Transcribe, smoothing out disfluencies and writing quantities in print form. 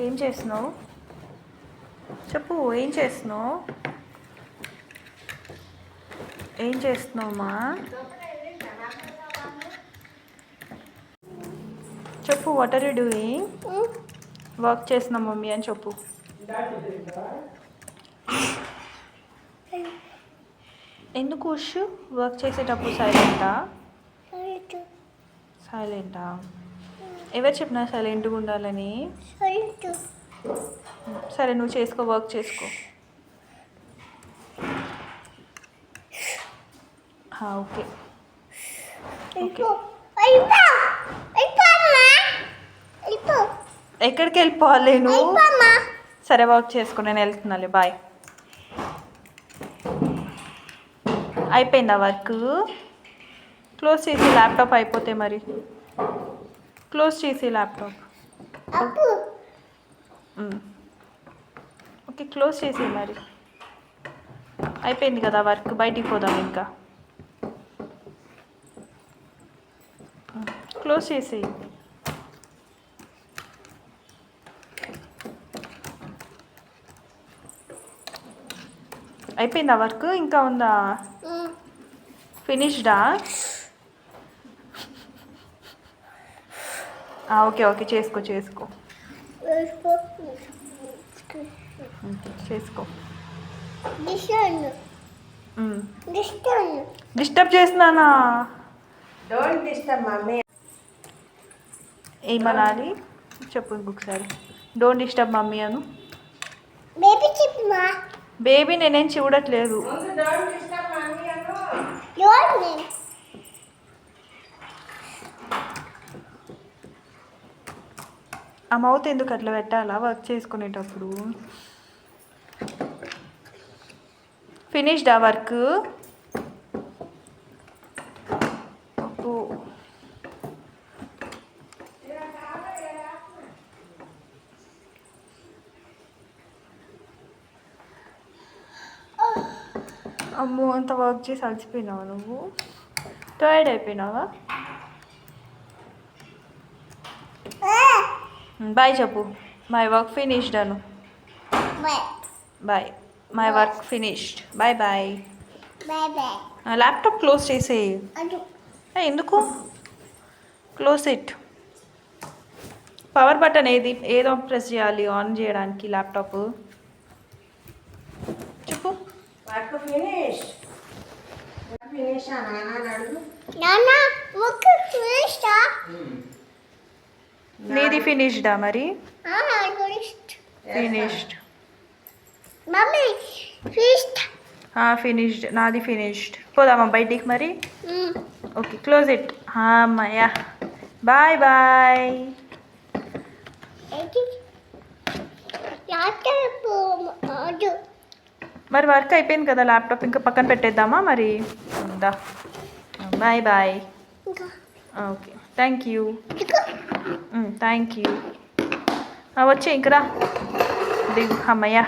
ఏం చేస్తున్నావు? చెప్పు, ఏం చేస్తున్నావు? ఏం చేస్తున్నావమ్మా? చెప్పు, what are you doing? Work చేస్తున్నా మమ్మీ అని చెప్పు. ఎందుకు ఉష్ వర్క్ చేసేటప్పుడు సైలెంటా? ఎవరు చెప్పినా సైలెంట్గా ఉండాలని? సరే, నువ్వు చేసుకో, వర్క్ చేసుకో. ఓకే. ఎక్కడికి వెళ్ళిపోవాలి నువ్వు? సరే, వర్క్ చేసుకో, నేను వెళ్తున్నాలే, బాయ్. అయిపోయిందా వర్క్? క్లోజ్ చేసి ల్యాప్టాప్ అయిపోతే మరి క్లోజ్ చేసి ల్యాప్టాప్. ఓకే, క్లోజ్ చేసి మరి అయిపోయింది కదా వర్క్. బయటికి పోదాం ఇంకా. క్లోజ్ చేసి అయిపోయిందా వర్క్? ఇంకా ఉందా? ఫినిష్డా? ఓకే ఓకే, చేసుకో చేసుకో చేసుకో. డిస్టర్బ్ చేస్తున్నానా? Don't disturb mummy. ఏమనాలి చెప్పు ఇంకొకసారి. డోంట్ డిస్టర్బ్ మమ్మీ అను. బేబీ నేనేం చూడట్లేదు. డోంట్ డిస్టర్బ్ మమ్మీ అను. ఆ మౌత్ ఎందుకు అట్లా పెట్టాలా వర్క్ చేసుకునేటప్పుడు? ఫినిష్డా వర్క్? అమ్మో, అంత వర్క్ చేసి అలసిపోయినావా నువ్వు? టైర్డ్ అయిపోయినావా? బాయ్ చెప్పు. మై వర్క్ ఫినిష్డ్ అను. Bye, my work finished. Bye bye. Laptop close చేసేయి. ఎందుకు? Close it. పవర్ బటన్ ఏదో ప్రెస్ చేయాలి ఆన్ చేయడానికి ల్యాప్టాప్. చెప్పు. Work finish. ఫినిష్ అడుగు. నీది ఫినిష్డా మరి? ఫినిష్డ్. ఫినిష్డ్. నాది ఫినిష్డ్. పోదామా బయటికి మరి? Okay, close it. అమ్మయ్యా, బాయ్ బాయ్. మరి వర్క్ అయిపోయింది కదా, ల్యాప్టాప్ ఇంకా పక్కన పెట్టేద్దామా మరి? ఉందా? Bye bye. Okay, thank you. Thank you. వచ్చే ఇంకరా దిగు. అమ్మయ్యా.